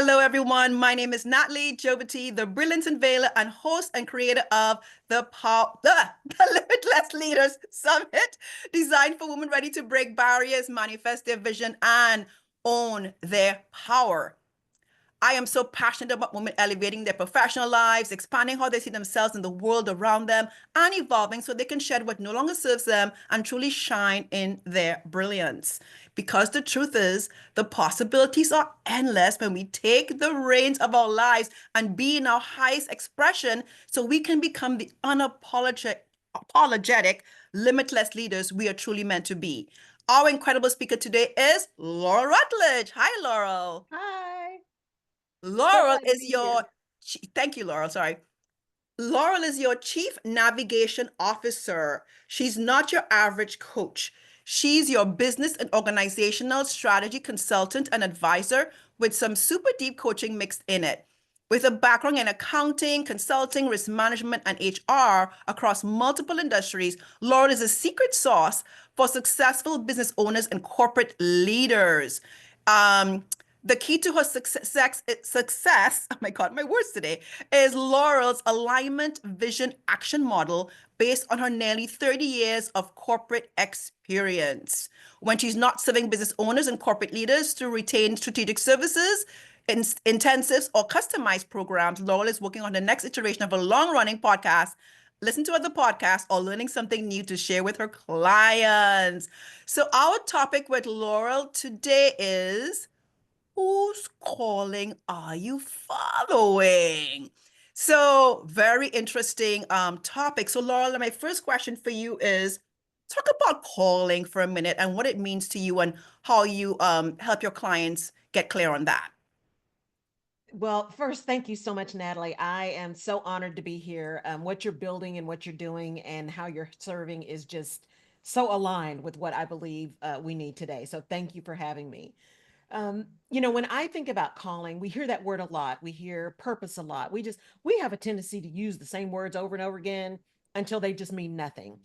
Hello, everyone. My name is Natalie Jobity, the brilliance unveiler and host and creator of the Limitless Leaders Summit, designed for women ready to break barriers, manifest their vision, and own their power. I am so passionate about women elevating their professional lives, expanding how they see themselves in the world around them, and evolving so they can shed what no longer serves them and truly shine in their brilliance. Because the truth is, the possibilities are endless when we take the reins of our lives and be in our highest expression so we can become the apologetic, limitless leaders we are truly meant to be. Our incredible speaker today is Laurel Rutledge. Hi, Laurel. Hi, so Laurel glad to is be here. your, thank you, Laurel, sorry. Laurel is your Chief Navigation Officer. She's not your average coach. She's your business and organizational strategy consultant and advisor with some super deep coaching mixed in it. With a background in accounting, consulting, risk management, and HR across multiple industries, Laurel is a secret sauce for successful business owners and corporate leaders. Um, the key to her success, oh my God, my words today, is Laurel's alignment vision action model based on her nearly 30 years of corporate experience. When she's not serving business owners and corporate leaders to retain strategic services, intensives, or customized programs, Laurel is working on the next iteration of a long-running podcast. Listen to other podcasts or learning something new to share with her clients. So our topic with Laurel today is whose calling are you following? So very interesting topic. So Laurel, my first question for you is talk about calling for a minute and what it means to you and how you help your clients get clear on that. Well, first, thank you so much, Natalie. I am so honored to be here. What you're building and what you're doing and how you're serving is just so aligned with what I believe we need today. So thank you for having me. When I think about calling, we hear that word a lot. We hear purpose a lot. We have a tendency to use the same words over and over again until they just mean nothing.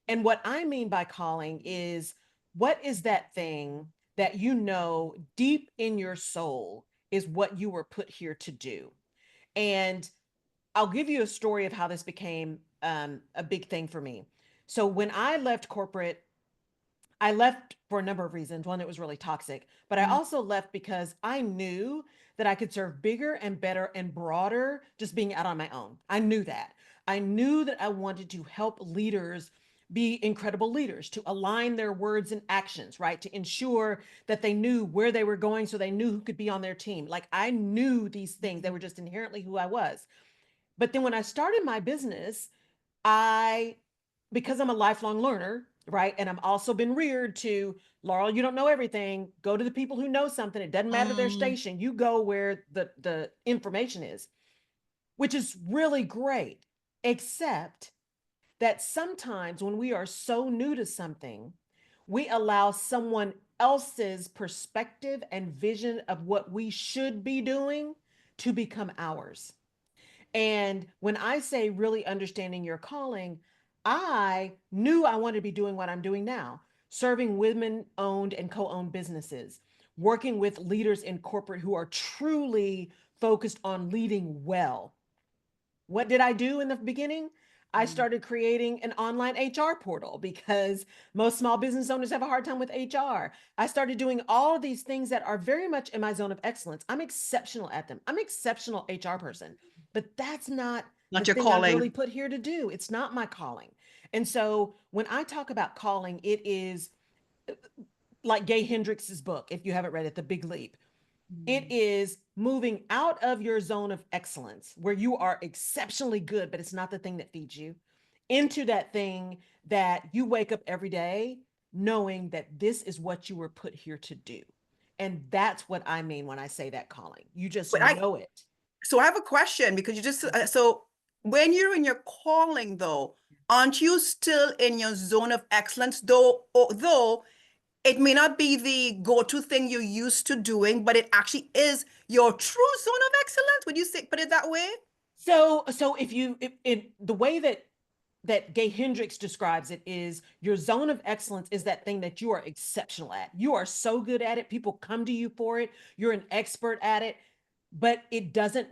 And what I mean by calling is what is that thing that you know deep in your soul is what you were put here to do? And I'll give you a story of how this became a big thing for me. So when I left corporate, I left for a number of reasons. One, it was really toxic, but I Mm, also left because I knew that I could serve bigger and better and broader just being out on my own. I knew that. I knew that I wanted to help leaders be incredible leaders, to align their words and actions, right? To ensure that they knew where they were going so they knew who could be on their team. Like I knew these things, they were just inherently who I was. But then when I started my business, I, because I'm a lifelong learner, right? And I'm also been reared to, Laurel, you don't know everything. Go to the people who know something. It doesn't matter their mm, station. You go where the information is, which is really great. Except that sometimes when we are so new to something, we allow someone else's perspective and vision of what we should be doing to become ours. And when I say really understanding your calling, I knew I wanted to be doing what I'm doing now, serving women owned and co owned businesses, working with leaders in corporate who are truly focused on leading well. What did I do in the beginning? I mm. started creating an online HR portal because most small business owners have a hard time with HR. I started doing all of these things that are very much in my zone of excellence. I'm exceptional at them. I'm an exceptional HR person, but that's not the Not your thing I'm calling. really put here to do. It's not my calling. And so when I talk about calling, it is like Gay Hendricks' book, if you haven't read it, The Big Leap. It Mm. is moving out of your zone of excellence where you are exceptionally good, but it's not the thing that feeds you, into that thing that you wake up every day knowing that this is what you were put here to do. And that's what I mean when I say that calling. You just But I know it. So I have a question because you just so when you're in your calling though, aren't you still in your zone of excellence though it may not be the go-to thing you're used to doing, but it actually is your true zone of excellence? Would you say put it that way? So if you the way that Gay Hendricks describes it is your zone of excellence is that thing that you are exceptional at. You are so good at it. People come to you for it. You're an expert at it. but it doesn't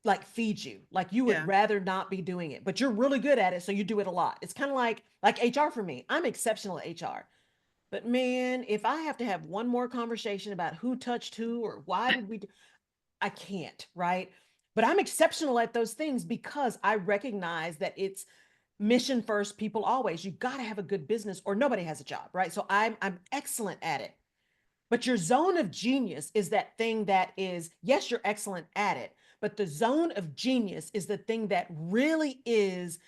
like feed you. Like you would Yeah. rather not be doing it, but you're really good at it, so you do it a lot. It's kind of like HR for me. I'm exceptional at HR. But man, if I have to have one more conversation about who touched who or why did we do, I can't, right? But I'm exceptional at those things because I recognize that it's mission first, people always. You got to have a good business or nobody has a job, right? So I'm excellent at it. But your zone of genius is that thing that is, yes, you're excellent at it, but the zone of genius is the thing that really is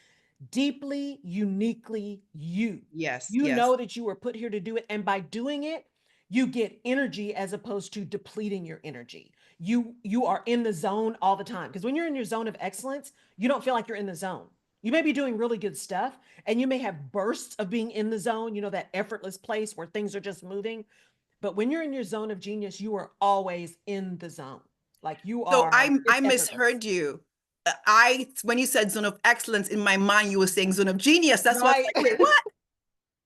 deeply, uniquely you. Yes. You Yes. know that you were put here to do it. And by doing it, you get energy as opposed to depleting your energy. You are in the zone all the time. Because when you're in your zone of excellence, you don't feel like you're in the zone. You may be doing really good stuff and you may have bursts of being in the zone, you know, that effortless place where things are just moving. But when you're in your zone of genius, you are always in the zone. Like you So are, I it's effortless. misheard you. I when you said zone of excellence in my mind, you were saying zone of genius. That's why I was Right. like, wait, what?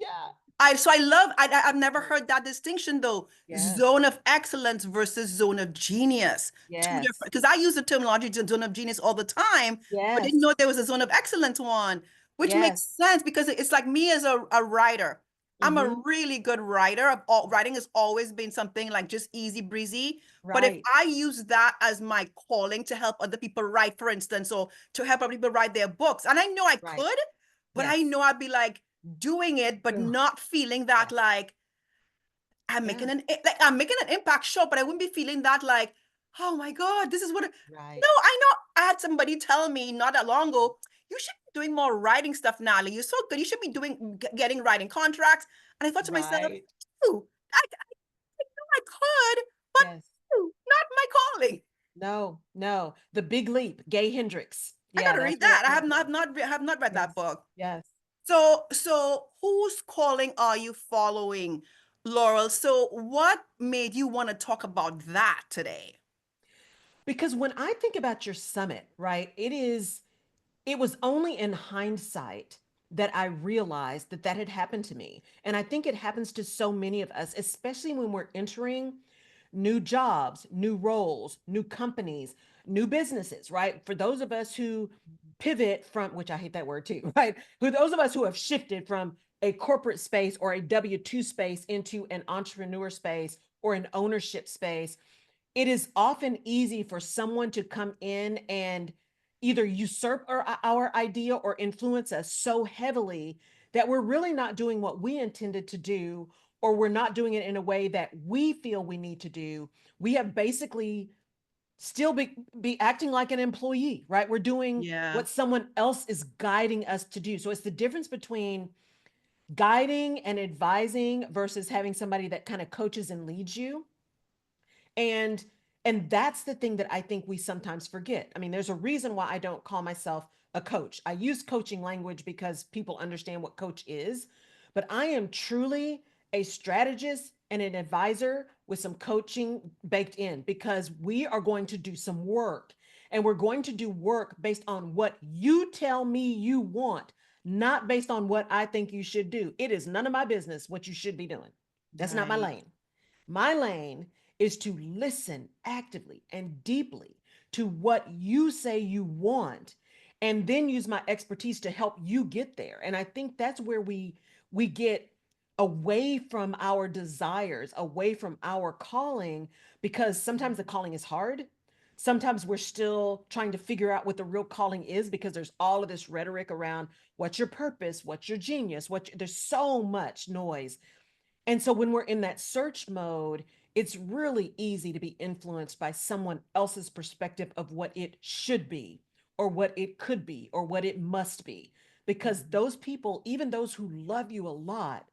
Yeah. I love I've never heard that distinction though. Yes. Zone of excellence versus zone of genius. Two different Yes. because I use the terminology zone of genius all the time, but didn't Yes. know there was a zone of excellence one, which makes Yes. sense because it's like me as a writer. I'm a Mm-hmm. really good writer. Writing has always been something like just easy breezy. But if Right. I use that as my calling to help other people write, for instance, or to help other people write their books, and I know I Right. could, but I Yes. know I'd be like doing it, but Ugh. not feeling that Yes. like Yeah. like I'm making an impact, sure, but I wouldn't be feeling that like, oh my God, this is what. Right. No, I know. I had somebody tell me not that long ago, you should be doing more writing stuff, Natalie. You're so good. You should be getting writing contracts. And I thought to myself, Right. ooh, I know I could, but Yes. not my calling. No, no. The Big Leap, Gay Hendricks. I Yeah, gotta that's read where that. it came from. Have not read that Yes. book. Yes. So whose calling are you following, Laurel? So what made you want to talk about that today? Because when I think about your summit, right, it was only in hindsight that I realized that that had happened to me. And I think it happens to so many of us, especially when we're entering new jobs, new roles, new companies, new businesses, right? For those of us who pivot from, which I hate that word too, right? For those of us who have shifted from a corporate space or a W-2 space into an entrepreneur space or an ownership space, it is often easy for someone to come in and either usurp our idea or influence us so heavily that we're really not doing what we intended to do, or we're not doing it in a way that we feel we need to do. We have basically still be acting like an employee, right? We're doing Yeah. what someone else is guiding us to do. So it's the difference between guiding and advising versus having somebody that kind of coaches and leads you. And that's the thing that I think we sometimes forget. I mean, there's a reason why I don't call myself a coach. I use coaching language because people understand what coach is, but I am truly a strategist and an advisor with some coaching baked in, because we are going to do some work, and we're going to do work based on what you tell me you want, not based on what I think you should do. It is none of my business what you should be doing. That's not my Right. lane. My lane is to listen actively and deeply to what you say you want, and then use my expertise to help you get there. And I think that's where we get away from our desires, away from our calling, because sometimes the calling is hard. Sometimes we're still trying to figure out what the real calling is, because there's all of this rhetoric around what's your purpose, what's your genius, there's so much noise. And so when we're in that search mode, it's really easy to be influenced by someone else's perspective of what it should be, or what it could be, or what it must be. Because Mhm. those people, even those who love you a lot,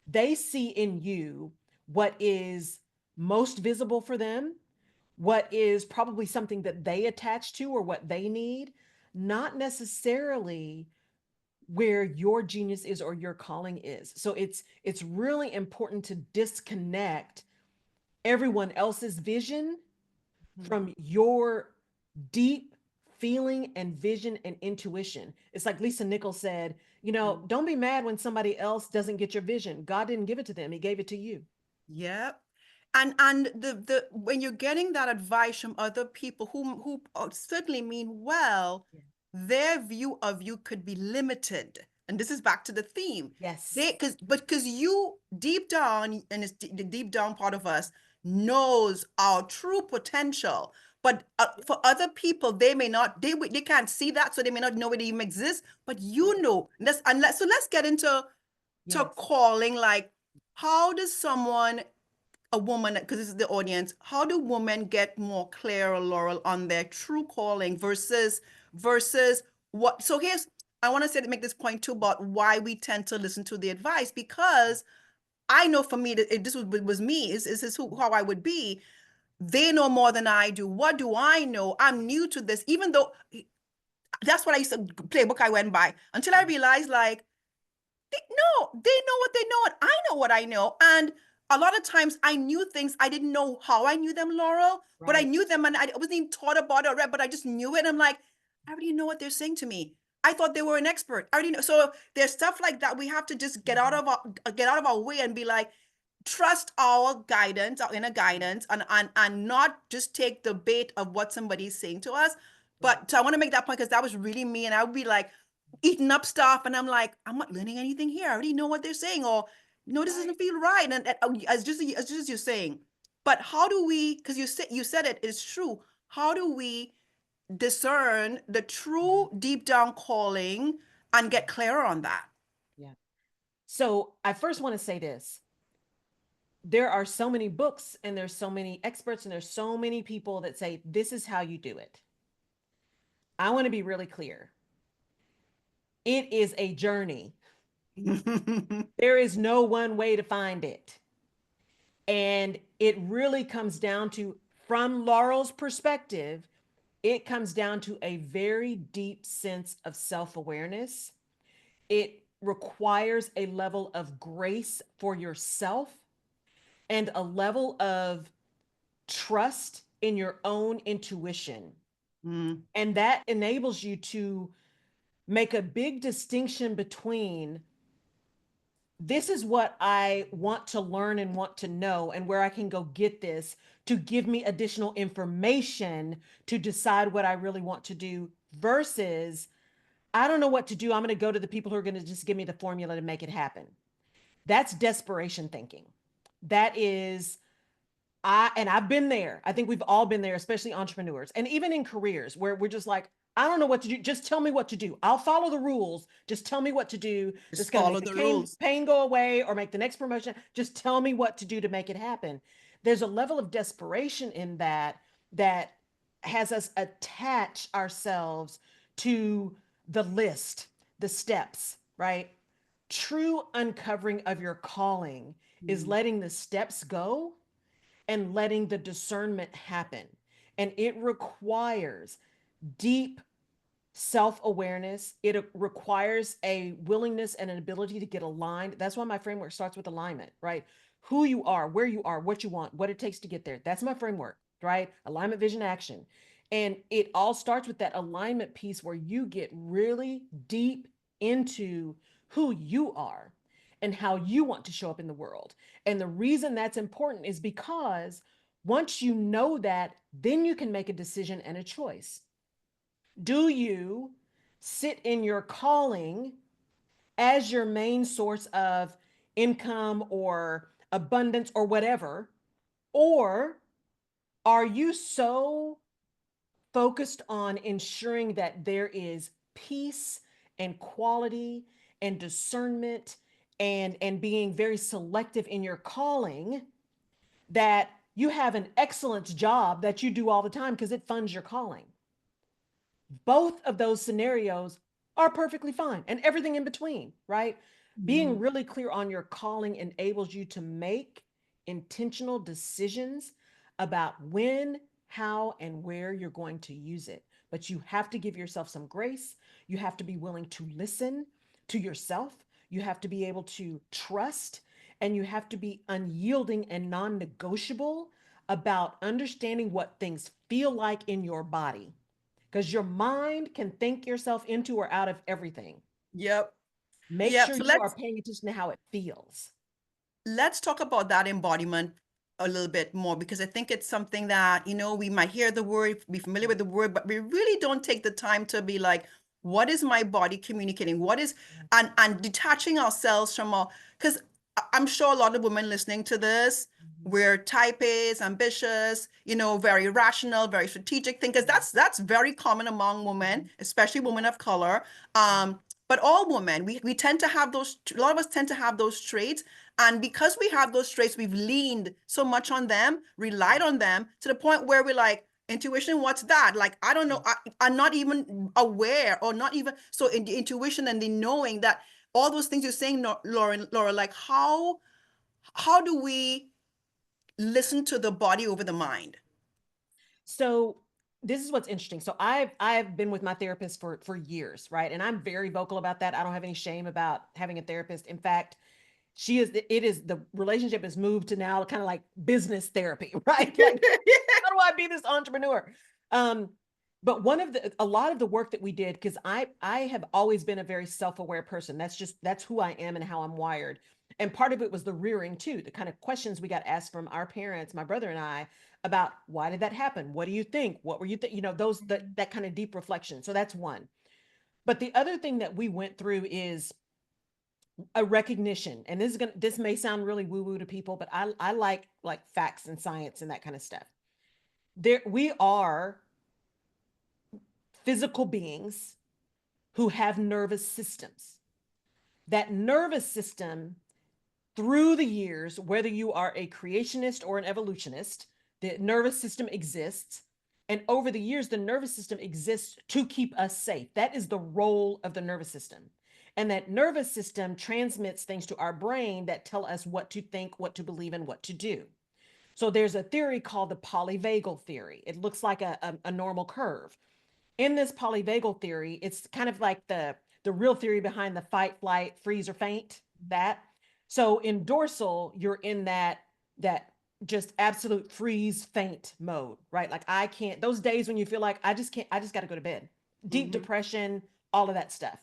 they see in you what is most visible for them, what is probably something that they attach to or what they need, not necessarily where your genius is or your calling is. So it's really important to disconnect everyone else's vision Mhm. from your deep feeling and vision and intuition. It's like Lisa Nichols said, Mhm. don't be mad when somebody else doesn't get your vision. God didn't give it to them, he gave it to you. Yep. And the when you're getting that advice from other people who certainly mean well, Yeah. their view of you could be limited. And this is back to the theme. Yes. Because you deep down, and it's the deep down part of us knows our true potential. But for other people, they may not, they can't see that, so they may not know it even exists. But you know, so let's get into Yes. calling. Like, how does someone, a woman, because this is the audience, how do women get more clear, Laurel, on their true calling versus what? So here's, I want to say, to make this point too about why we tend to listen to the advice, because I know for me that this was me, is how I would be. They know more than I do. What do I know? I'm new to this, even though that's what I used to playbook I went by, until I Yeah. realized, like, no, they know what they know, and I know what I know. And a lot of times I knew things, I didn't know how I knew them, Laurel, but I Right. knew them, and I wasn't even taught about it or read, but I just knew it. I'm like, I already know what they're saying to me. I thought they were an expert. I already know. So there's stuff like that. We have to just Mhm. get out of our way and be like, trust our guidance, our inner guidance, and not just take the bait of what somebody's saying to us. Right. But so I want to make that point, because that was really me. And I would be like eating up stuff, and I'm like, I'm not learning anything here. I already know what they're saying, or no, this Right. doesn't feel right. And as just as you're saying, but how do we? Because you said it is true. How do we discern the Mhm. true deep down calling and Yeah. get clearer on that? Yeah. So I first want to say this. There are so many books and there's so many experts and there's so many people that say this is how you do it. I want to be really clear. It is a journey. There is no one way to find it. And it really comes down to, from Laurel's perspective, it comes down to a very deep sense of self awareness. It requires a level of grace for yourself and a level of trust in your own intuition. Mm, And that enables you to make a big distinction between this is what I want to learn and want to know, and where I can go get this to give me additional information to decide what I really want to do, versus I don't know what to do. I'm going to go to the people who are going to just give me the formula to make it happen. That's desperation thinking. That is, I've been there. I think we've all been there, especially entrepreneurs and even in careers where we're just like, I don't know what to do. Just tell me what to do. I'll follow the rules. Just tell me what to do. That's just going to follow make the the rules. pain go away or make the next promotion. Just tell me what to do to make it happen. There's a level of desperation in that has us attach ourselves to the list, the steps, right? True uncovering of your calling is Mm, letting the steps go and letting the discernment happen. And it requires deep self awareness. It requires a willingness and an ability to get aligned. That's why my framework starts with alignment, right? Who you are, where you are, what you want, what it takes to get there. That's my framework, right? Alignment, vision, action. And it all starts with that alignment piece where you get really deep into who you are and how you want to show up in the world. And the reason that's important is because once you know that, then you can make a decision and a choice. Do you sit in your calling as your main source of income or abundance or whatever? Or are you so focused on ensuring that there is peace and quality and discernment and being very selective in your calling, that you have an excellence job that you do all the time because it funds your calling? Both of those scenarios are perfectly fine, and everything in between, right? Being mm, really clear on your calling enables you to make intentional decisions about when, how, and where you're going to use it. But you have to give yourself some grace. You have to be willing to listen to yourself. You have to be able to trust, and you have to be unyielding and non negotiable about understanding what things feel like in your body, because your mind can think yourself into or out of everything. yep. Make Yep. sure So you are paying attention to how it feels. let's talk about that embodiment a little bit more, because I think it's something that, we might hear the word, be familiar with the word, but we really don't take the time to be like, what is my body communicating? What is, and detaching ourselves from all, because I'm sure a lot of women listening to this, Mhm. we're type A's, ambitious, very rational, very strategic thinkers. Yeah. That's very common among women, Mhm. especially women of color. Yeah. But all women, we tend to have those, a lot of us tend to have those traits. And because we have those traits, we've leaned so much on them, relied on them to the point where we're like, intuition, what's that? Like, I don't Yeah. know. I'm not even aware, or not even. So in the intuition and the knowing that all those things you're saying, Laura, like how do we listen to the body over the mind? So this is what's interesting. So I've been with my therapist for years, right? And I'm very vocal about that. I don't have any shame about having a therapist. In fact, the relationship has moved to now kind of like business therapy, right? Like, how do I be this entrepreneur? Um, but a lot of the work that we did, because I have always been a very self-aware person. That's who I am and how I'm wired. And part of it was the rearing too, the kind of questions we got asked from our parents, my brother and I, about why did that happen? What do you think? What were you think? That kind of deep reflection. So that's one. But the other thing that we went through is a recognition, and this may sound really woo woo to people, but I like facts and science and that kind of stuff. There we are physical beings who have nervous systems. That nervous system, through the years, whether you are a creationist or an evolutionist, the nervous system exists. And over the years, the nervous system exists to keep us safe. That is the role of the nervous system. And that nervous system transmits things to our brain that tell us what to think, what to believe, and what to do. So there's a theory called the polyvagal theory. It looks like a normal curve. In this polyvagal theory, it's kind of like the real theory behind the fight, flight, freeze, or faint. That. So in dorsal, you're in that just absolute freeze faint mode, right? Like I can't, those days when you feel like I just can't, I just got to go to bed. Deep Mm-hmm. depression, all of that stuff.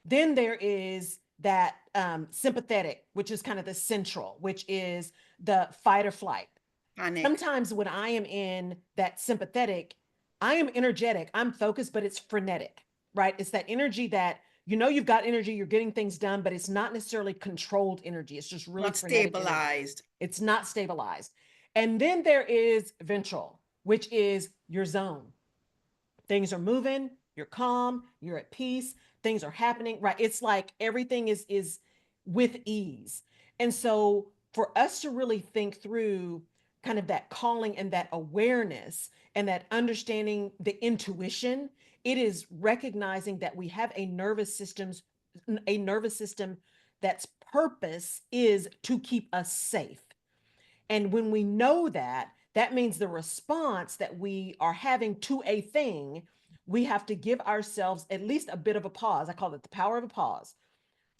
Then there is that sympathetic, which is kind of the central, which is the fight or flight. Panic. Sometimes when I am in that sympathetic, I am energetic, I'm focused, but it's frenetic, right? It's that energy that you've got energy, you're getting things done, but it's not necessarily controlled energy. It's just really Not frenetic energy. stabilized. It's not stabilized. And then there is ventral, which is your zone. Things are moving, you're calm, you're at peace, things are happening, right? It's like everything is with ease. And so for us to really think through kind of that calling and that awareness and that understanding the intuition, it is recognizing that we have a nervous system that's purpose is to keep us safe. And when we know that, that means the response that we are having to a thing, we have to give ourselves at least a bit of a pause. I call it the power of a pause,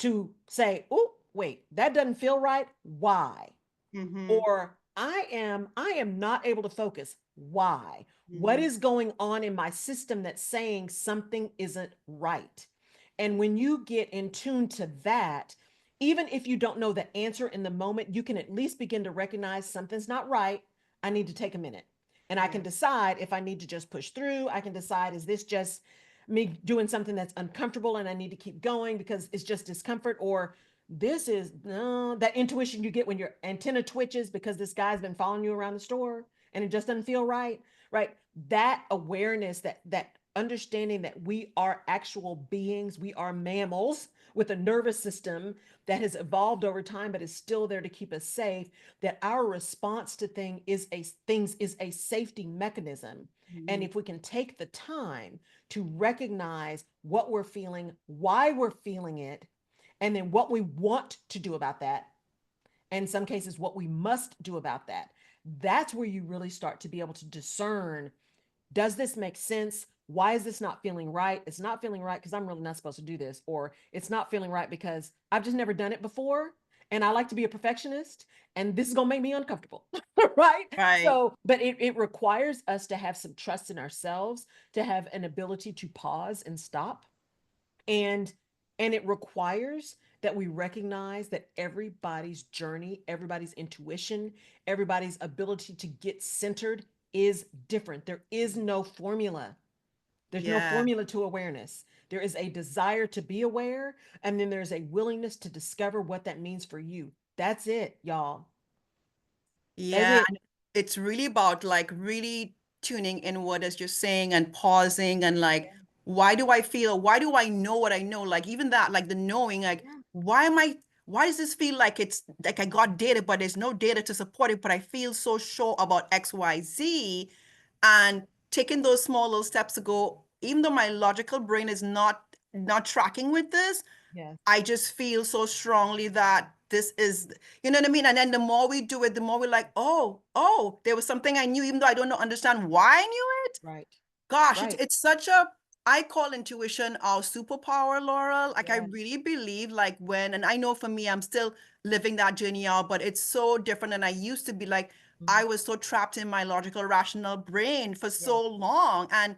to say, oh, wait, that doesn't feel right. Why? Mm-hmm. Or I am not able to focus. Why? What Mm-hmm. is going on in my system that's saying something isn't right? And when you get in tune to that, even if you don't know the answer in the moment, you can at least begin to recognize something's not right. I need to take a minute. And I can Yeah. decide if I need to just push through. I can decide, is this just me doing something that's uncomfortable and I need to keep going because it's just discomfort? Or this is no, that intuition you get when your antenna twitches because this guy's been following you around the store and it just doesn't feel right, right? That awareness, that understanding that we are actual beings, we are mammals with a nervous system that has evolved over time but is still there to keep us safe, that our response to things is a safety mechanism. And Mm-hmm. if we can take the time to recognize what we're feeling, why we're feeling it, and then what we want to do about that, and in some cases what we must do about that, that's where you really start to be able to discern, does this make sense? Why is this not feeling right? It's not feeling right because I'm really not supposed to do this, or it's not feeling right because I've just never done it before and I like to be a perfectionist and this is going to make me uncomfortable. Right? Right. So but it requires us to have some trust in ourselves, to have an ability to pause and stop, and it requires that we recognize that everybody's journey, everybody's intuition, everybody's ability to get centered is different. There is no formula. There's no Yeah. formula to awareness. There is a desire to be aware, and then there's a willingness to discover what that means for you. That's it, y'all. That's Yeah, it. and it's really about like really tuning inward as you're saying and pausing and like, Yeah. why do I feel, why do I know what I know? Like even that, like the knowing, like, Yeah. why does this feel like it's like I got data, but there's no data to support it, but I feel so sure about X, Y, Z. And taking those small little steps to go, even though my logical brain is not tracking with this, Yes. I just feel so strongly that this is, you know what I mean? And then the more we do it, the more we're like, oh, there was something I knew, even though I don't know, understand why I knew it. Right. Gosh, Right. it's such a, I call intuition our superpower, Laurel. Like I Yes. really believe like when, and I know for me, I'm still living that journey out, but it's so different than I used to be. Like Mhm. I was so trapped in my logical, rational brain for Yes. so long and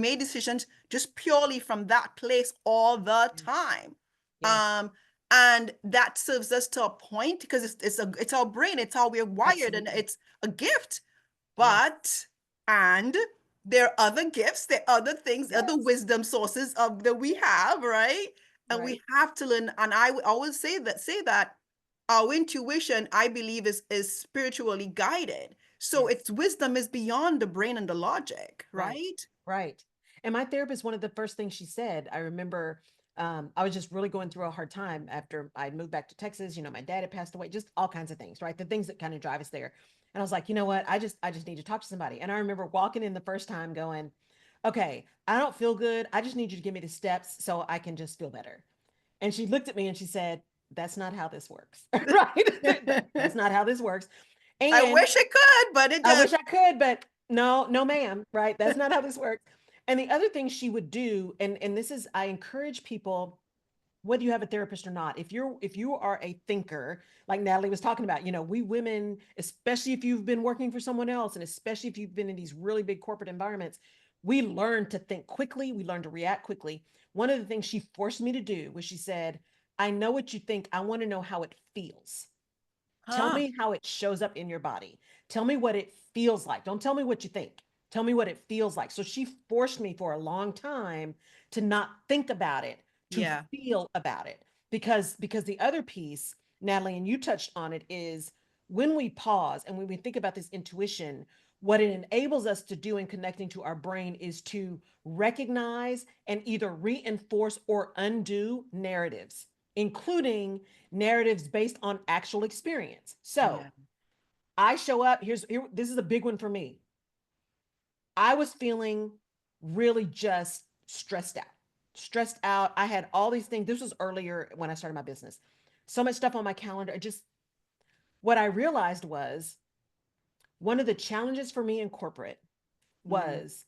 made decisions just purely from that place all the Yes. time. Yes. Um, and that serves us to a point because it's our brain, it's how we're wired, and Absolutely. it's a gift. Yes. But and there are other gifts, there are other things, other Yes. wisdom sources of that we have, right? And we Right. have to learn. And I always say that our intuition, I believe, is spiritually guided. So Yes. its wisdom is beyond the brain and the logic, Right. right? Right. And my therapist, one of the first things she said, I remember I was just really going through a hard time after I'd moved back to Texas. You know, my dad had passed away, just all kinds of things, right? The things that kind of drive us there. And I was like, you know what? I just need to talk to somebody. And I remember walking in the first time going, okay, I don't feel good. I just need you to give me the steps so I can just feel better. And she looked at me and she said, that's not how this works. Right? That's not how this works. I And wish it could, but it I just wish I could, but no, no, ma'am. Right? That's not how this works. And the other thing she would do, and this is, I encourage people, whether you have a therapist or not, if you are a thinker, like Natalie was talking about, you know, we women, especially if you've been working for someone else, and especially if you've been in these really big corporate environments, we learn to think quickly, we learn to react quickly. One of the things she forced me to do was she said, I know what you think. I want to know how it feels. Tell huh. me how it shows up in your body. Tell me what it feels like. Don't tell me what you think. Tell me what it feels like. So she forced me for a long time to not think about it, to Yeah. feel about it. Because the other piece, Natalie, and you touched on it, is when we pause and when we think about this intuition, what it enables us to do in connecting to our brain is to recognize and either reinforce or undo narratives, including narratives based on actual experience. So Yeah. I show up, this is a big one for me. I was feeling really just stressed out. Stressed out. I had all these things. This was earlier when I started my business. So much stuff on my calendar. Just what I realized was one of the challenges for me in corporate Mm. was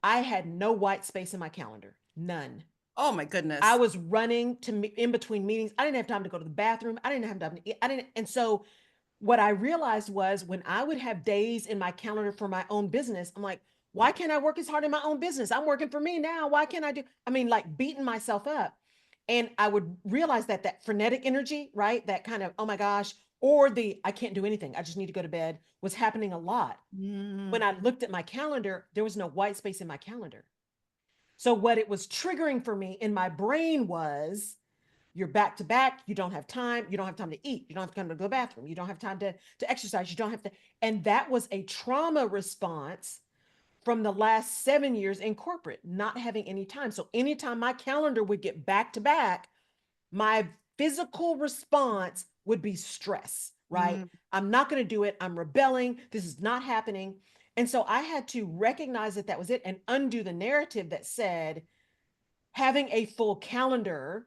I had no white space in my calendar. None. Oh my I goodness. was running to in between meetings. I didn't have time to go to the bathroom. I didn't have time to eat. I didn't. And so what I realized was when I would have days in my calendar for my own business, I'm like, why can't I work as hard in my own business? I'm working for me now. Why can't I do? I mean, like beating myself up. And I would realize that that frenetic energy, right? That kind of, oh my gosh, or the I can't do anything. I just need to go to bed was happening a lot. When Mm. I looked at my calendar, there was no white space in my calendar. So what it was triggering for me in my brain was you're back to back, you don't have time, you don't have time to eat, you don't have time to go to the bathroom, you don't have time to exercise, you don't have to. And that was a trauma response from the last 7 years in corporate, not having any time. So anytime my calendar would get back to back, my physical response would be stress, right? Mm. I'm not going to do it. I'm rebelling. This is not happening. And so I had to recognize that that was it and undo the narrative that said having a full calendar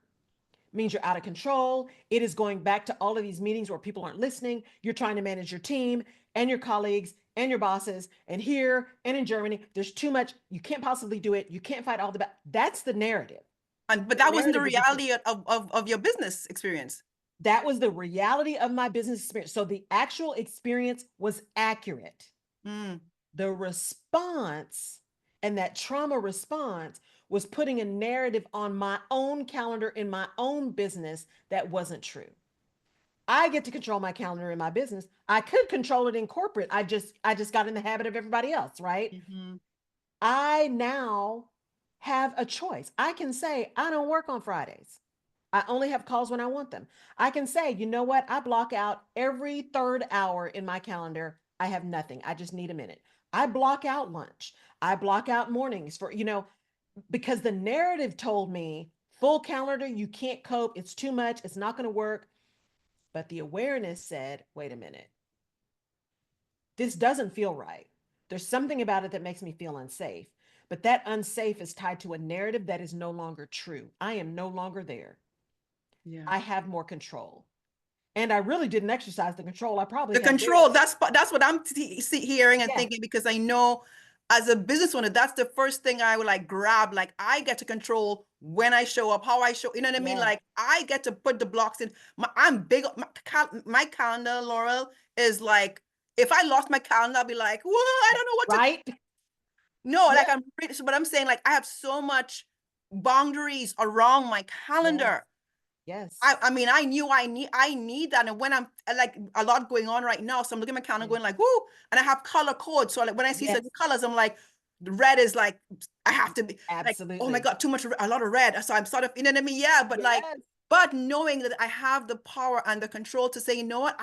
means you're out of control. It is going back to all of these meetings where people aren't listening. You're trying to manage your team and your colleagues and your bosses. And here and in Germany, there's too much. You can't possibly do it. You can't fight all the That's the narrative. And but The that wasn't the narrative would be reality of your business experience. that was the reality of my business experience. So the actual experience was accurate. Mm. The response And that trauma response was putting a narrative on my own calendar in my own business that wasn't true. I get to control my calendar in my business. I could control it in corporate. I just got in the habit of everybody else, right? Mm-hmm. I now have a choice. I can say I don't work on Fridays. I only have calls when I want them. I can say, you know what? I block out every third hour in my calendar. I have nothing. I just need a minute. I block out lunch. I block out mornings for, because the narrative told me full calendar, you can't cope. It's too much. It's not going to work. But the awareness said, wait a minute, this doesn't feel right. There's something about it that makes me feel unsafe. But that unsafe is tied to a narrative that is no longer true. I am no longer there. Yeah. I have more control. And I really didn't exercise the control I probably The had very control, little. that's what I'm hearing and Yes, thinking, because I know as a business owner, that's the first thing I would like grab. Like, I get to control when I show up, how I show, you know what I mean? yes, Like, I get to put the blocks in. I'm big. My calendar, Laurel, is like, if I lost my calendar, I'll be like, what? I don't know what to. right? No, Yes, like, I'm really, so, but I'm saying, like, I have so much boundaries around my yes, calendar. yes, I mean, I knew I need that. And when I'm like a lot going on right now, so I'm looking at my calendar yes, going like, whoo, and I have color codes. So like when I see yes, certain colors, I'm like, the red is like, I have to be like, oh my absolutely. God, too much, a lot of red. So I'm sort of, you know what I mean? Yeah, but like, Yes, but knowing that I have the power and the control to say, you know what,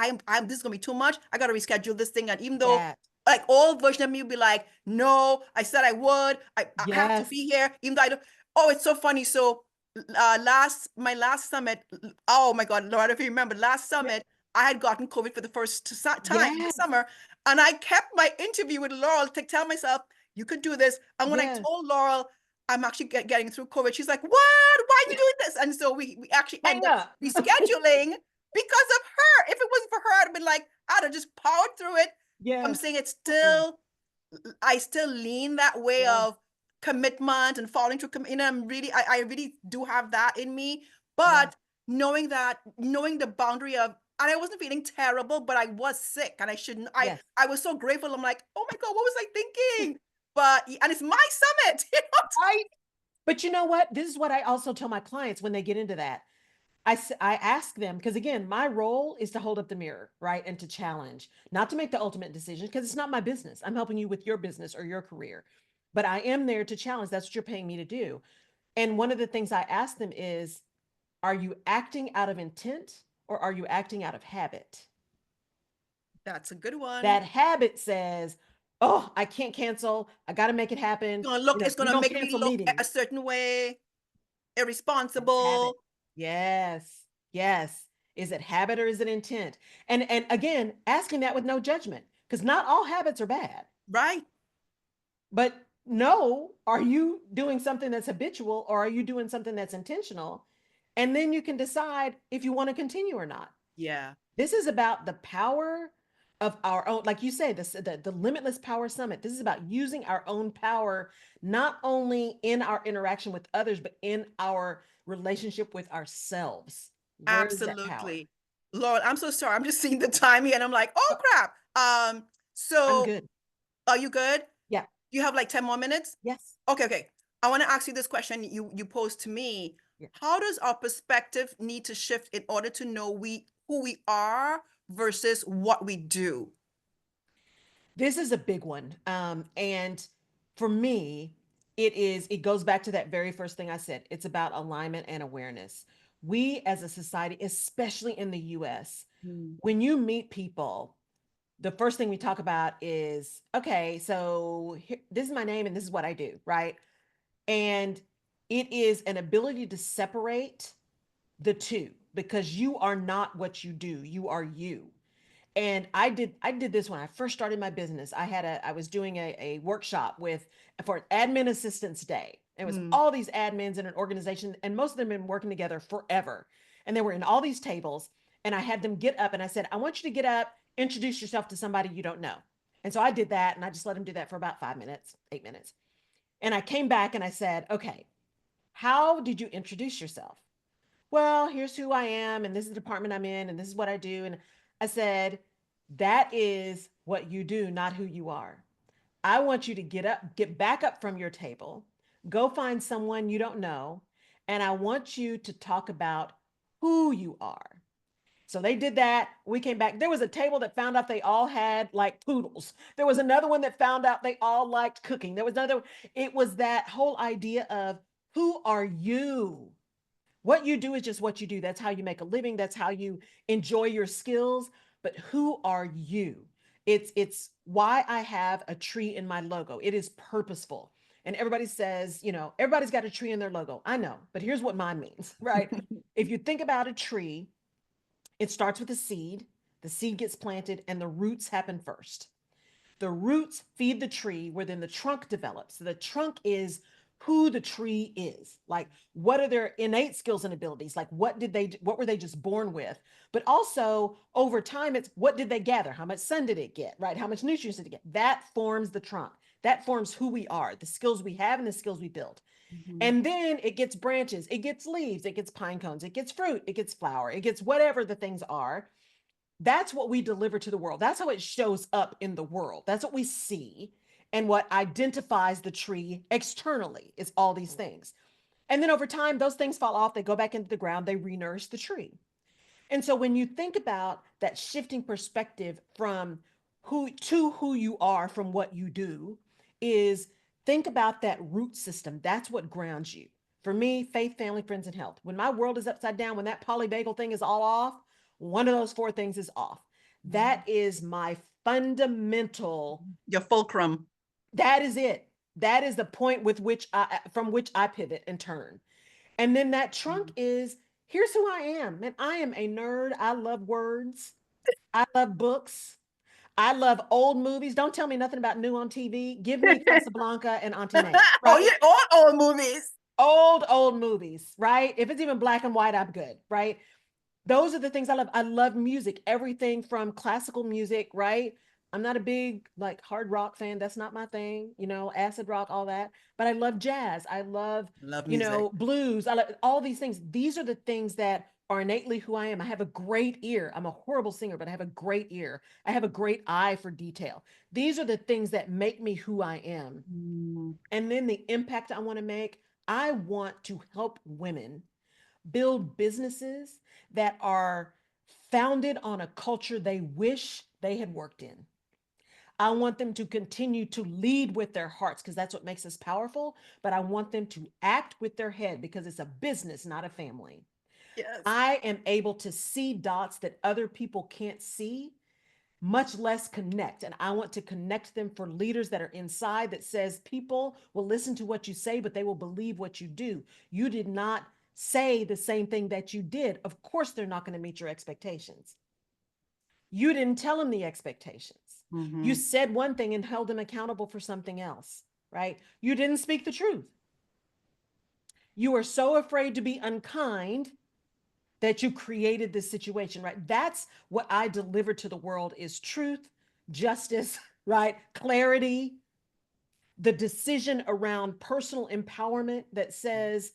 this is gonna be too much. I gotta reschedule this thing. And even though that. like old version of me would be like, no, I said I would, I have to Yes, be here, even though I don't. Oh, it's so funny. So my last summit, oh my God, Lord, if you remember last yes, summit, I had gotten COVID for the first time this yes, summer, and I kept my interview with Laurel to tell myself, you could do this. And when I yes. told Laurel I'm actually getting through COVID, she's like, what, why are you doing this? And so we actually Hang ended up up. rescheduling because of her. If it wasn't for her, I'd have been like, I'd have just powered through it. I'm Yes. saying it's Uh-uh. still, I still lean that way Yes, of commitment and following through. You know, I really do have that in me. yes, But knowing the boundary of, and I wasn't feeling terrible, but I was sick, and I shouldn't. yes. I was so grateful. I'm like, oh my God, what was I thinking? But and it's my summit, you know. Right. But you know what? This is what I also tell my clients when they get into that. I ask them, because again, my role is to hold up the mirror, right? And to challenge, not to make the ultimate decision, because it's not my business. I'm helping you with your business or your career. But I am there to challenge. That's what you're paying me to do. And one of the things I ask them is, are you acting out of intent or are you acting out of habit? That's a good one. That habit says, oh, I can't cancel. I got to make it happen. It's We gonna don't make me cancel look a meetings. certain way, That's habit. irresponsible, Yes. Yes. Is it habit or is it intent? And again, asking that with no judgment, because not all habits are bad. right? But no, are you doing something that's habitual or are you doing something that's intentional? And then you can decide if you want to continue or not. Yeah, This is about the power of our own, like you say, the Limitless Power Summit. This is about using our own power, not only in our interaction with others, but in our relationship with ourselves. Where is that power? absolutely. Lord, I'm so sorry. I'm just seeing the time here, and I'm like, oh Oh, crap. I'm So good. are you good? Yeah. You have like 10 more minutes? Yes. Okay, okay. I want to ask you this question you posed to me. Yeah. How does our perspective need to shift in order to know who we are versus what we do? This is a big one. And for me, it goes back to that very first thing I said. It's about alignment and awareness. We as a society, especially in the US, Hmm. when you meet people, the first thing we talk about is, okay, so here, this is my name and this is what I do, right? And it is an ability to separate the two because you are not what you do, you are you. And I did this when I first started my business. I was doing a workshop with for an admin assistance day. It was Hmm. all these admins in an organization, and most of them have been working together forever. And they were in all these tables, and I had them get up and I said, I want you to get up, introduce yourself to somebody you don't know. And so I did that, and I just let them do that for about 5 minutes, 8 minutes. And I came back and I said, okay, how did you introduce yourself? Well, here's who I am, and this is the department I'm in, and this is what I do. And I said, that is what you do, not who you are. I want you to get back up from your table, go find someone you don't know, and I want you to talk about who you are. So they did that. We came back. There was a table that found out they all had like poodles. There was another one that found out they all liked cooking. There was another. It was that whole idea of who are you? What you do is just what you do. That's how you make a living. That's how you enjoy your skills. But who are you? It's why I have a tree in my logo. It is purposeful. And everybody says, everybody's got a tree in their logo. I know, but here's what mine means, right? If you think about a tree, it starts with a seed. The seed gets planted and the roots happen first. The roots feed the tree, where then the trunk develops. So the trunk is who the tree is. Like, what are their innate skills and abilities? Like, what were they just born with? But also over time, it's what did they gather? How much sun did it get? Right? How much nutrients did it get? That forms the trunk. That forms who we are, the skills we have and the skills we build. Mhm. And then it gets branches, it gets leaves, it gets pine cones, it gets fruit, it gets flower, it gets whatever the things are. That's what we deliver to the world. That's how it shows up in the world. That's what we see. And what identifies the tree externally is all these things. And then over time, those things fall off, they go back into the ground, they re-nourish the tree. And so when you think about that shifting perspective from who you are from what you do, is think about that root system. That's what grounds you. For me, faith, family, friends, and health. When my world is upside down, when that polyvagal thing is all off, one of those four things is off. That is my fundamental. Your fulcrum. That is it. That is the point with which from which I pivot and turn. And then that trunk is, here's who I am. And I am a nerd. I love words. I love books. I love old movies. Don't tell me nothing about new on TV. Give me Casablanca and Auntie Mame, Oh, right? yeah, all movies. Old movies, right? If it's even black and white, I'm good, right? Those are the things I love. I love music, everything from classical music, right? I'm not a big like hard rock fan. That's not my thing, acid rock, all that. But I love jazz. I love, Love music. blues. I love all these things. These are the things that are innately who I am. I have a great ear. I'm a horrible singer, but I have a great ear. I have a great eye for detail. These are the things that make me who I am. Mm. And then the impact I want to make, I want to help women build businesses that are founded on a culture they wish they had worked in. I want them to continue to lead with their hearts because that's what makes us powerful. But I want them to act with their head because it's a business, not a family. Yes. I am able to see dots that other people can't see, much less connect. And I want to connect them for leaders that are inside that says people will listen to what you say, but they will believe what you do. You did not say the same thing that you did. Of course, they're not going to meet your expectations. You didn't tell them the expectations. You Mm-hmm. said one thing and held them accountable for something else, right? You didn't speak the truth. You are so afraid to be unkind that you created this situation, right? That's what I deliver to the world is truth, justice, right? Clarity, the decision around personal empowerment that says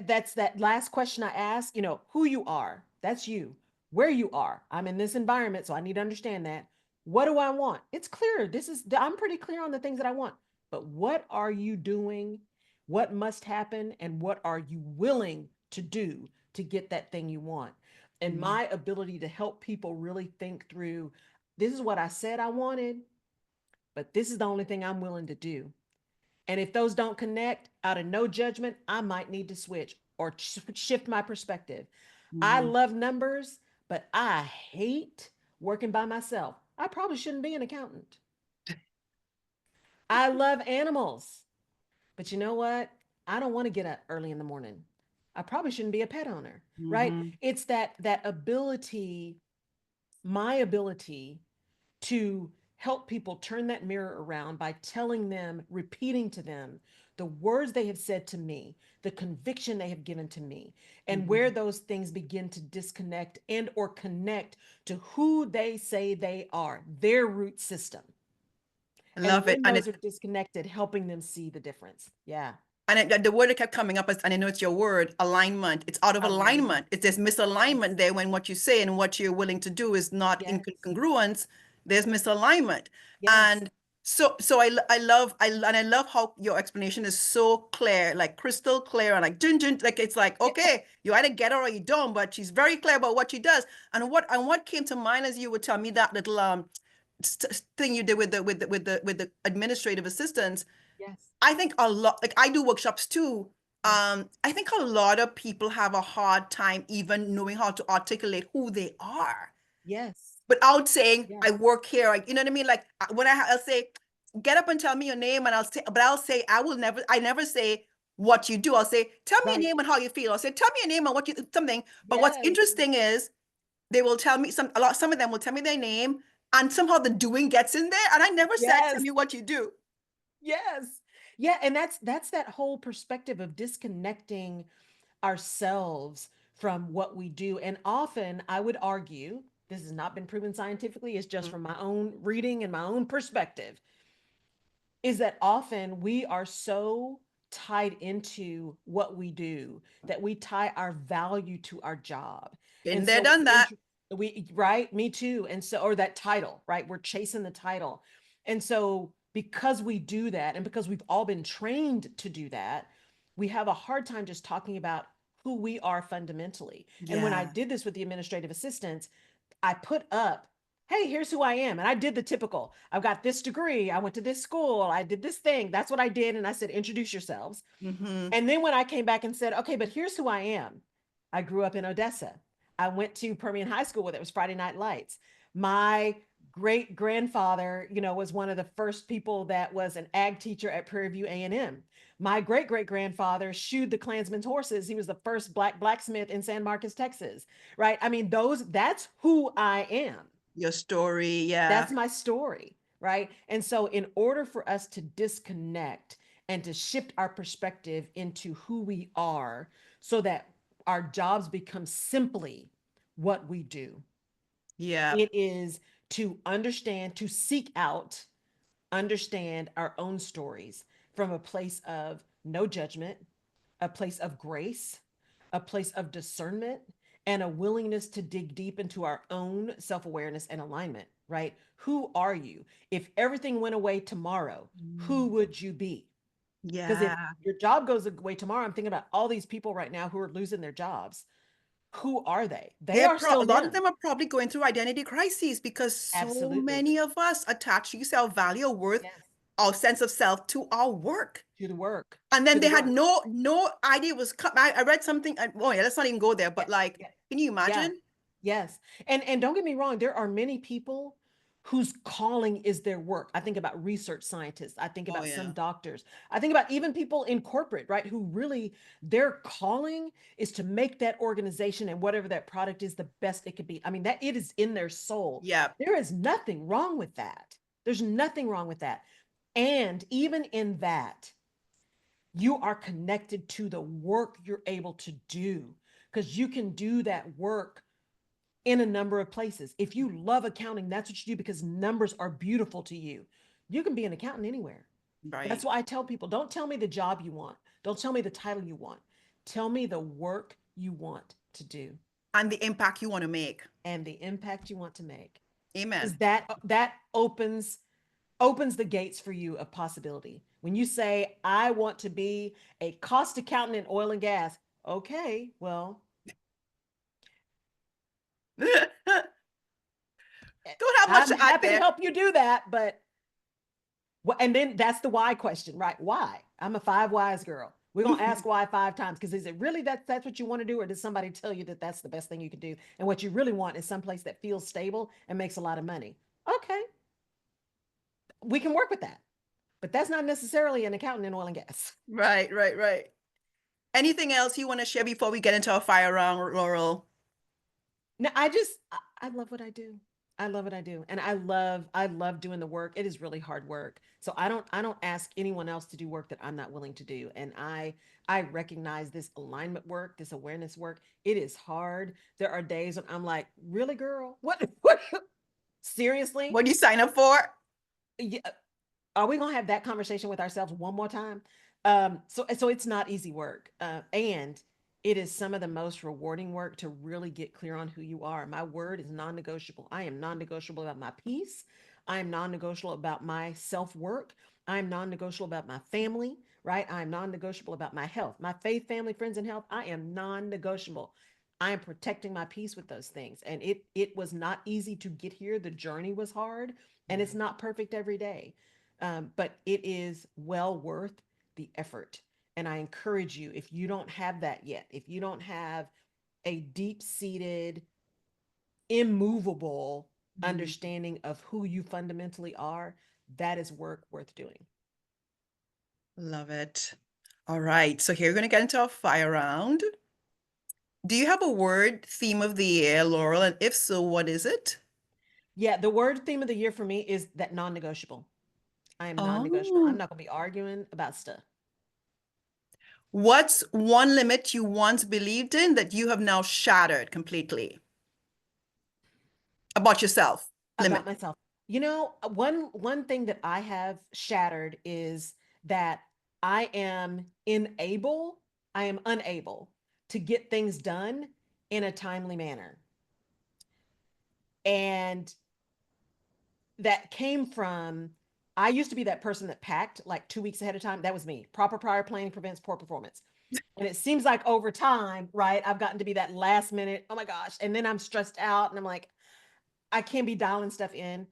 that's that last question I ask, who you are, that's you. Where you are, I'm in this environment, so I need to understand that. What do I want? It's clear. I'm pretty clear on the things that I want. But what are you doing? What must happen? And what are you willing to do to get that thing you want? And Mm-hmm. my ability to help people really think through, this is what I said I wanted, but this is the only thing I'm willing to do. And if those don't connect, out of no judgment, I might need to switch or shift my perspective. I Mm-hmm. love numbers, but I hate working by myself. I probably shouldn't be an accountant. I love animals, but you know what? I don't want to get up early in the morning. I probably shouldn't be a pet owner, right? Mm-hmm. It's that ability, my ability to help people turn that mirror around by telling them, repeating to them the words they have said to me, the conviction they have given to me, and Mm-hmm. where those things begin to disconnect and or connect to who they say they are, their root system. I And love it. when those are disconnected, helping them see the difference. Yeah. The word that kept coming up is, and I know it's your word, alignment. It's out of Alignment. alignment. It's this Yes. misalignment there when what you say and what you're willing to do is not in Yes. congruence. There's misalignment. Yes. And I love how your explanation is so clear, like crystal clear, and like dun, dun, like it's like Yeah. okay, you either get her or you don't, but she's very clear about what she does. And what came to mind as you would tell me that little thing you did with the administrative assistants. Yes. I think a lot, like I do workshops too. Yes. I think a lot of people have a hard time even knowing how to articulate who they are Yes. without saying I Yes. work here. Like, you know what I mean? Like when I'll say, get up and tell me your name, and I'll say I never say what you do. I'll say, tell me your Right. name and how you feel. I'll say, tell me your name and what you something. But what's Yes. interesting is they will tell me some of them will tell me their name, and somehow the doing gets in there, and I never said tell Yes. me what you do. Yes. Yeah, and that's that whole perspective of disconnecting ourselves from what we do. And often I would argue, this has not been proven scientifically, it's just Mhm. from my own reading and my own perspective, is that often we are so tied into what we do that we tie our value to our job. Been And there, so done that. we right, me too. And so, or that title, right? We're chasing the title. And so because we do that and because we've all been trained to do that, we have a hard time just talking about who we are fundamentally. And when I Yeah. did this with the administrative assistants, I put up, hey, here's who I am. And I did the typical, I've got this degree, I went to this school, I did this thing. That's what I did. And I said, introduce yourselves. Mm-hmm. And then when I came back and said, okay, but here's who I am. I grew up in Odessa. I went to Permian High School where it was Friday Night Lights. My great grandfather, was one of the first people that was an ag teacher at Prairie View A&M. My great great grandfather shoed the Klansmen's horses. He was the first black blacksmith in San Marcos, Texas. Right? I mean, that's who I am. Your story, yeah. That's my story, right? And so, in order for us to disconnect and to shift our perspective into who we are so that our jobs become simply what we do, Yeah. it is to understand, to seek out, understand our own stories from a place of no judgment, a place of grace, a place of discernment, and a willingness to dig deep into our own self awareness and alignment, right? Who are you? If everything went away tomorrow, who Mm. would you be? Because if Yeah. your job goes away tomorrow, I'm thinking about all these people right now who are losing their jobs. Who are they? They are A still lot of them. them are probably going through identity crises because so Absolutely. many of us attach self value or worth, Yes. our sense of self to our work. To the work. And To then the they had work. no idea it was I read something. Oh yeah, let's not even go there. Yeah. But like, Yeah. can you Yeah. imagine? Yes. And don't get me wrong, there are many people whose calling is their work. I think about research scientists. I think Oh about some yeah. doctors. I think about even people in corporate, right, who really their calling is to make that organization and whatever that product is the best it could be. I mean, that it is in their soul. Yeah. There is nothing wrong with that. There's nothing wrong with that. And even in that, you are connected to the work you're able to do because you can do that work in a number of places. If you love accounting, that's what you do because numbers are beautiful to you. You can be an accountant anywhere. That's Right. why I tell people don't tell me the job you want, don't tell me the title you want. Tell me the work you want to do And the impact you want to make. and the impact you want to make. Because Amen. that opens the gates for you of possibility. When you say, I want to be a cost accountant in oil and gas, okay, well, Don't have much I'm to add happy to there. help you do that, but and then that's the why question, right? Why? I'm a five whys girl. We're gonna ask why five times because is it really that's what you want to do, or did somebody tell you that that's the best thing you could do? And what you really want is someplace that feels stable and makes a lot of money. Okay, we can work with that, but that's not necessarily an accountant in oil and gas. Right, right, right. Anything else you want to share before we get into a fire round, Laurel? No, I love what I do. I love what I do. And I love doing the work. It is really hard work. So I don't ask anyone else to do work that I'm not willing to do. And I recognize this alignment work, this awareness work. It is hard. There are days when I'm like, really, girl? What seriously? What do you sign up for? Yeah, are we gonna have that conversation with ourselves one more time? So it's not easy work, and it is some of the most rewarding work to really get clear on who you are. My word is non-negotiable. I am non-negotiable about my peace. I am non-negotiable about my self-work. I am non-negotiable about my family, right? I am non-negotiable about my health, my faith, family, friends, and health. I am non-negotiable. I am protecting my peace with those things. And it was not easy to get here. The journey was hard, and it's not perfect every day. But it is well worth the effort. And I encourage you, if you don't have that yet, if you don't have a deep-seated, immovable Mm, understanding of who you fundamentally are, that is work worth doing. love it. All right. So here we're going to get into our fire round. Do you have a word theme of the year, Laurel? And if so, what is it? Yeah, the word theme of the year for me is that non-negotiable. I am non-negotiable. I'm Oh, not going to be arguing about stuff. what's one limit you once believed in that you have now shattered completely about yourself? About Limit. myself. One thing that I have shattered is that I am I am unable to get things done in a timely manner. And that came from I used to be that person that packed like 2 weeks ahead of time. That was me. Proper prior planning prevents poor performance. And it seems like over time, right, I've gotten to be that last minute, oh my gosh. And then I'm stressed out and I'm like, I can't be dialing stuff in.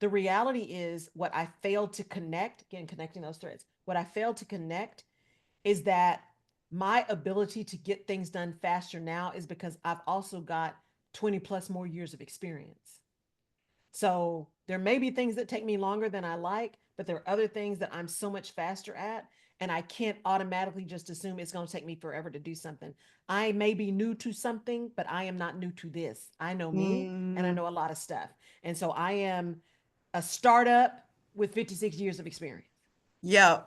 The reality is what I failed to connect, again, connecting those threads, what I failed to connect is that my ability to get things done faster now is because I've also got 20 plus more years of experience. So there may be things that take me longer than I like, but there are other things that I'm so much faster at. And I can't automatically just assume it's going to take me forever to do something. I may be new to something, but I am not new to this. I know me and I Mm, know a lot of stuff. And so I am a startup with 56 years of experience. yeah.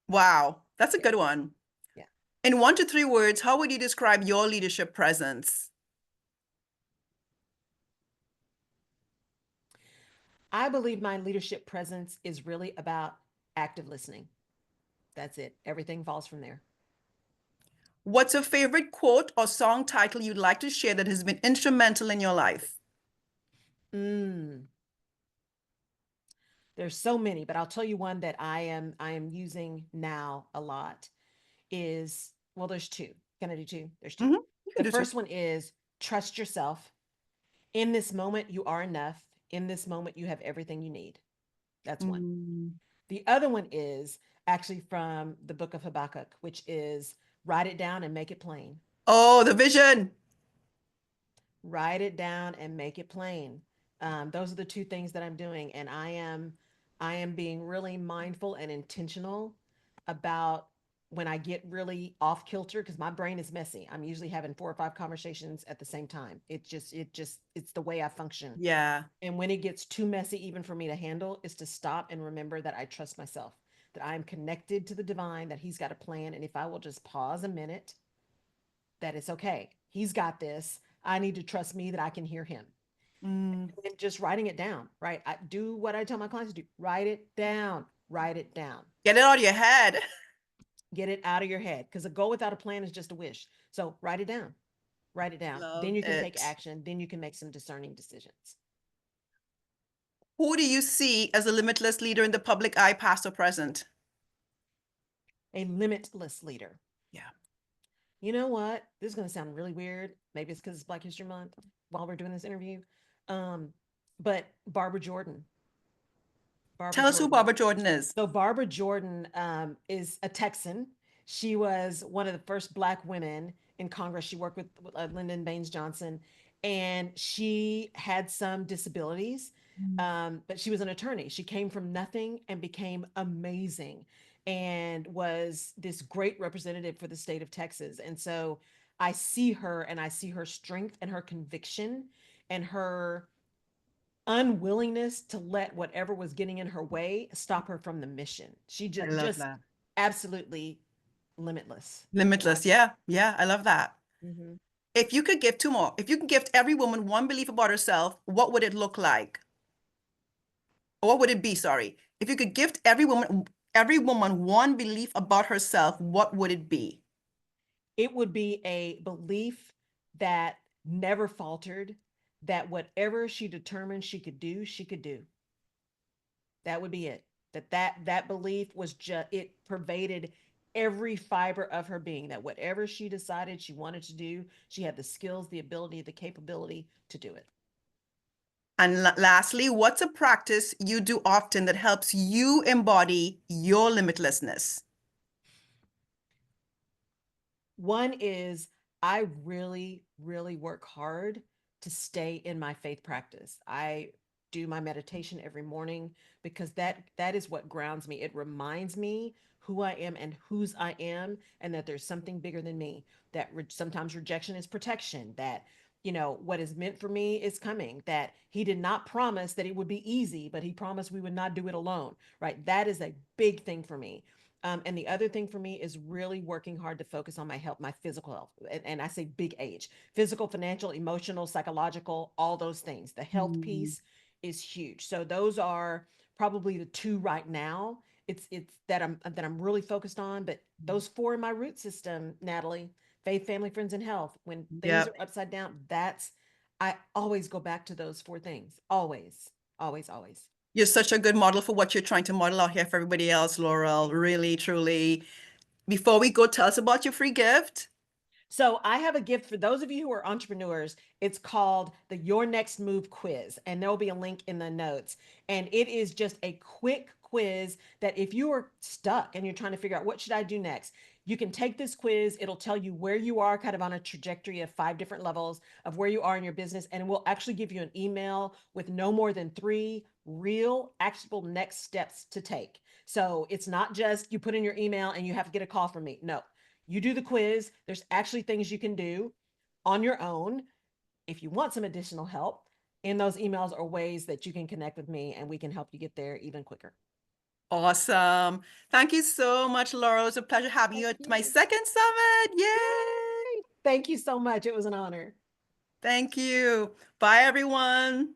Wow. That's a Yeah. good one. Yeah. In 1 to 3 words, how would you describe your leadership presence? I believe my leadership presence is really about active listening. That's it. Everything falls from there. What's a favorite quote or song title you'd like to share that has been instrumental in your life? Mm. There's so many, but I'll tell you one that I am using now a lot is well, there's two. Can I do two? There's two. Hmm. You can The do two. first one is trust yourself. In this moment, you are enough. In this moment, you have everything you need. That's one. Mm. The other one is actually from the book of Habakkuk, which is write it down and make it plain. Oh, the vision. Write it down and make it plain. Those are the two things that I'm doing, and I am being really mindful and intentional about when I get really off kilter because my brain is messy. I'm usually having 4 or 5 conversations at the same time. It's the way I function. Yeah. And when it gets too messy, even for me to handle, is to stop and remember that I trust myself, that I'm connected to the divine, that He's got a plan, and if I will just pause a minute, that it's okay. He's got this. I need to trust me that I can hear him. Mm. And just writing it down, right? I do what I tell my clients to do. Write it down. Write it down. Get it out of your head. Get it out of your head because a goal without a plan is just a wish. So write it down. Write it down. Then Love you can take it. action. Then you can make some discerning decisions. Who do you see as a limitless leader in the public eye, past or present? A limitless leader. Yeah. You know what? This is going to sound really weird. Maybe it's because it's Black History Month while we're doing this interview. Um, but Barbara Jordan. Barbara Tell us who Jordan. Barbara Jordan is. So Barbara Jordan is a Texan. She was one of the first Black women in Congress. She worked with Lyndon Baines Johnson, and she had some disabilities, Mm. but she was an attorney. She came from nothing and became amazing, and was this great representative for the state of Texas. And so I see her, and I see her strength and her conviction and her unwillingness to let whatever was getting in her way stop her from the mission. She I love just that. absolutely limitless. Wow. Limitless. Yeah. Yeah. I love that. Mhm. If you could give two more, if you could gift every woman one belief about herself, what would it look like? Or what would it be? Sorry. If you could gift every woman one belief about herself, what would it be? It would be a belief that never faltered, that whatever she determined she could do, she could do. That would be it. That belief was just, it pervaded every fiber of her being, that whatever she decided she wanted to do, she had the skills, the ability, the capability to do it. And lastly, what's a practice you do often that helps you embody your limitlessness? One is, I really, really work hard to stay in my faith practice. I do my meditation every morning because that is what grounds me. It reminds me who I am and whose I am, and that there's something bigger than me. That sometimes rejection is protection. That, what is meant for me is coming. That he did not promise that it would be easy, but he promised we would not do it alone. Right? That is a big thing for me. And the other thing for me is really working hard to focus on my health, my physical health. And I say big age: physical, financial, emotional, psychological, all those things. The health Mm, piece is huge. So those are probably the two right now. It's that I'm really focused on. But those four in my root system, Natalie: faith, family, friends, and health. When things are yep. upside down, I always go back to those four things. Always, always, always. You're such a good model for what you're trying to model out here for everybody else, Laurel. Really, truly. Before we go, tell us about your free gift. So I have a gift for those of you who are entrepreneurs. It's called the Your Next Move Quiz, and there will be a link in the notes. And it is just a quick quiz that if you are stuck and you're trying to figure out what should I do next, you can take this quiz. It'll tell you where you are, kind of on a trajectory of 5 different levels of where you are in your business, and it will actually give you an email with no more than 3 real actionable next steps to take. So it's not just you put in your email and you have to get a call from me. No, you do the quiz. There's actually things you can do on your own. If you want some additional help, in those emails are ways that you can connect with me and we can help you get there even quicker. Awesome. Thank you so much, Laurel. It was a pleasure having you Thank at my you. second summit. Yay! Yay! Thank you so much. It was an honor. Thank you. Bye, everyone.